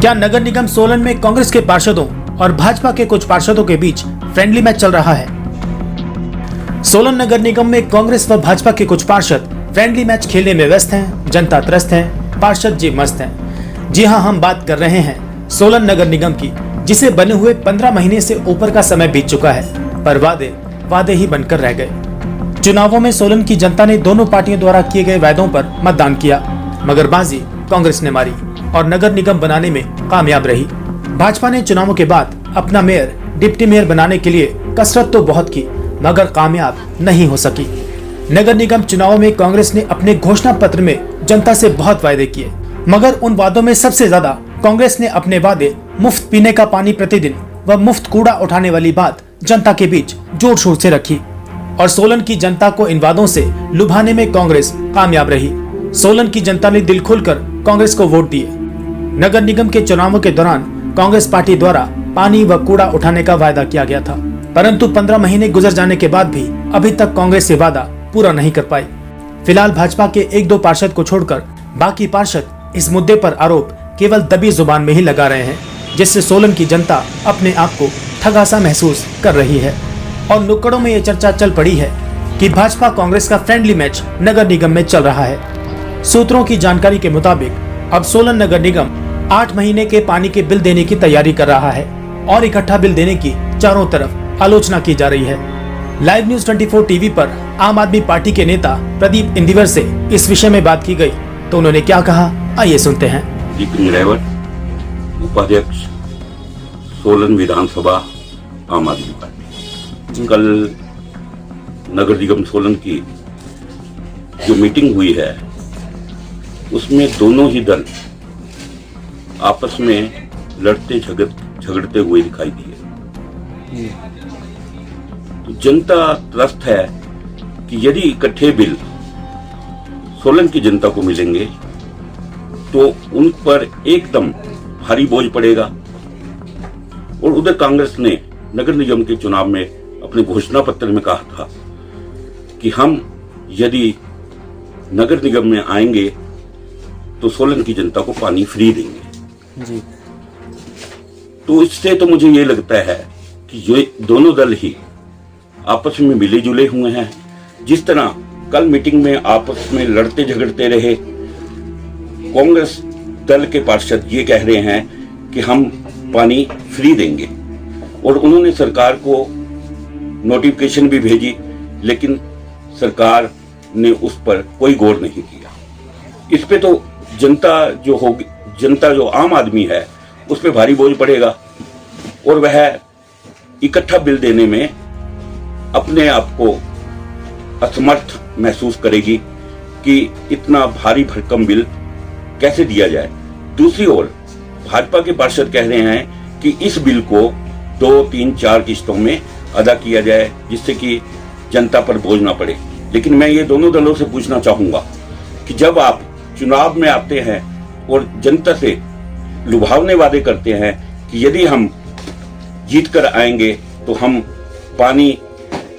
क्या नगर निगम सोलन में कांग्रेस के पार्षदों और भाजपा के कुछ पार्षदों के बीच फ्रेंडली मैच चल रहा है? सोलन नगर निगम में कांग्रेस व भाजपा के कुछ पार्षद फ्रेंडली मैच खेलने में व्यस्त हैं, जनता त्रस्त है, पार्षद जी मस्त हैं। जी हां, हम बात कर रहे हैं सोलन नगर निगम की, जिसे बने हुए 15 महीने से ऊपर का समय बीत चुका है, पर वादे ही बनकर रह गए। चुनावों में सोलन की जनता ने दोनों पार्टियों द्वारा किए गए वायदों पर मतदान किया, मगर बाजी कांग्रेस ने मारी और नगर निगम बनाने में कामयाब रही। भाजपा ने चुनावों के बाद अपना मेयर, डिप्टी मेयर बनाने के लिए कसरत तो बहुत की, मगर कामयाब नहीं हो सकी। नगर निगम चुनावों में कांग्रेस ने अपने घोषणा पत्र में जनता से बहुत वायदे किए, मगर उन वादों में सबसे ज्यादा कांग्रेस ने अपने वादे मुफ्त पीने का पानी प्रतिदिन व मुफ्त कूड़ा उठाने वाली बात जनता के बीच जोर शोर से रखी और सोलन की जनता को इन वादों से लुभाने में कांग्रेस कामयाब रही। सोलन की जनता ने दिल खोलकर कांग्रेस को वोट दिए। नगर निगम के चुनावों के दौरान कांग्रेस पार्टी द्वारा पानी व कूड़ा उठाने का वायदा किया गया था, परंतु 15 महीने गुजर जाने के बाद भी अभी तक कांग्रेस ये वादा पूरा नहीं कर पाई। फिलहाल भाजपा के 1-2 पार्षद को छोड़कर बाकी पार्षद इस मुद्दे पर आरोप केवल दबी जुबान में ही लगा रहे हैं, जिससे सोलन की जनता अपने आप को ठगा सा महसूस कर रही है और नुक्कड़ों में ये चर्चा चल पड़ी है कि भाजपा कांग्रेस का फ्रेंडली मैच नगर निगम में चल रहा है। सूत्रों की जानकारी के मुताबिक अब सोलन नगर निगम 8 महीने के पानी के बिल देने की तैयारी कर रहा है और इकट्ठा बिल देने की चारों तरफ आलोचना की जा रही है। लाइव न्यूज 24 टीवी पर आम आदमी पार्टी के नेता प्रदीप इंदिवर से इस विषय में बात की गई, तो उन्होंने क्या कहा, आइए सुनते हैं। उपाध्यक्ष सोलन विधानसभा आम आदमी पार्टी। कल नगर निगम सोलन की जो मीटिंग हुई है उसमें दोनों ही दल आपस में लड़ते झगड़ते हुए दिखाई दिए। तो जनता त्रस्त है कि यदि इकट्ठे बिल सोलन की जनता को मिलेंगे तो उन पर एकदम भारी बोझ पड़ेगा। और उधर कांग्रेस ने नगर निगम के चुनाव में अपने घोषणा पत्र में कहा था कि हम यदि नगर निगम में आएंगे तो सोलन की जनता को पानी फ्री देंगे जी। तो इससे तो मुझे ये लगता है कि ये दोनों दल ही आपस में मिले जुले हुए हैं। जिस तरह कल मीटिंग में आपस में लड़ते झगड़ते रहे, कांग्रेस दल के पार्षद ये कह रहे हैं कि हम पानी फ्री देंगे और उन्होंने सरकार को नोटिफिकेशन भी भेजी, लेकिन सरकार ने उस पर कोई गौर नहीं किया। इस पे तो जनता जो आम आदमी है उस पे भारी बोझ पड़ेगा और वह इकट्ठा बिल देने में अपने आप को असमर्थ महसूस करेगी कि इतना भारी भरकम बिल कैसे दिया जाए। दूसरी ओर भाजपा के पार्षद कह रहे हैं कि इस बिल को 2, 3, 4 किस्तों में अदा किया जाए जिससे कि जनता पर बोझ ना पड़े। लेकिन मैं ये दोनों दलों से पूछना चाहूंगा कि जब आप चुनाव में आते हैं और जनता से लुभावने वादे करते हैं कि यदि हम जीत कर आएंगे तो हम पानी,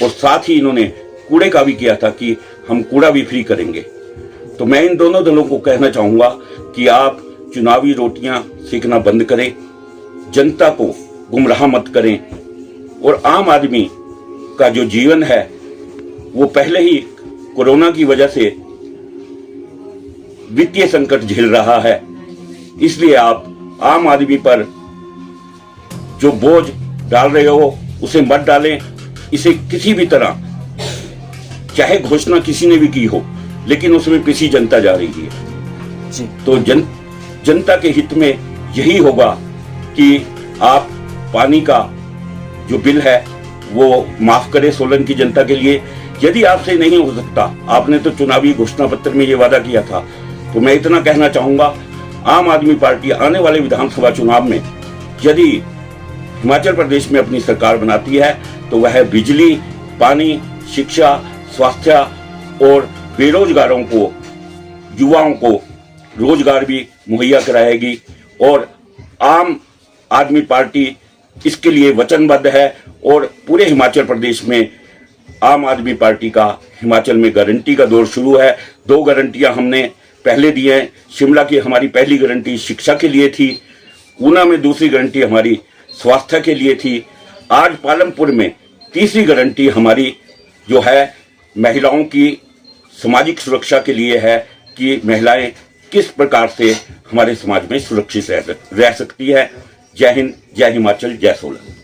और साथ ही इन्होंने कूड़े का भी किया था कि हम कूड़ा भी फ्री करेंगे, तो मैं इन दोनों दलों को कहना चाहूंगा कि आप चुनावी रोटियां सेकना बंद करें, जनता को गुमराह मत करें। और आम आदमी का जो जीवन है वो पहले ही कोरोना की वजह से वित्तीय संकट झेल रहा है, इसलिए आप आम आदमी पर जो बोझ डाल रहे हो उसे मत डालें। इसे किसी भी तरह, चाहे घोषणा किसी ने भी की हो, लेकिन उसमें पिसी जनता जा रही है जी। तो जनता के हित में यही होगा कि आप पानी का जो बिल है वो माफ करें सोलन की जनता के लिए। यदि आपसे नहीं हो सकता, आपने तो चुनावी घोषणा पत्र में ये वादा किया था, तो मैं इतना कहना चाहूंगा, आम आदमी पार्टी आने वाले विधानसभा चुनाव में यदि हिमाचल प्रदेश में अपनी सरकार बनाती है तो वह बिजली, पानी, शिक्षा, स्वास्थ्य और बेरोजगारों को, युवाओं को रोजगार भी मुहैया कराएगी। और आम आदमी पार्टी इसके लिए वचनबद्ध है और पूरे हिमाचल प्रदेश में आम आदमी पार्टी का हिमाचल में गारंटी का दौर शुरू है। 2 गारंटियां हमने पहले दिए हैं। शिमला की हमारी पहली गारंटी शिक्षा के लिए थी ऊना में दूसरी गारंटी हमारी स्वास्थ्य के लिए थी। आज पालमपुर में तीसरी गारंटी हमारी जो है महिलाओं की सामाजिक सुरक्षा के लिए है कि महिलाएं किस प्रकार से हमारे समाज में सुरक्षित रह सकती है। जय हिंद, जय हिमाचल, जय सोलन।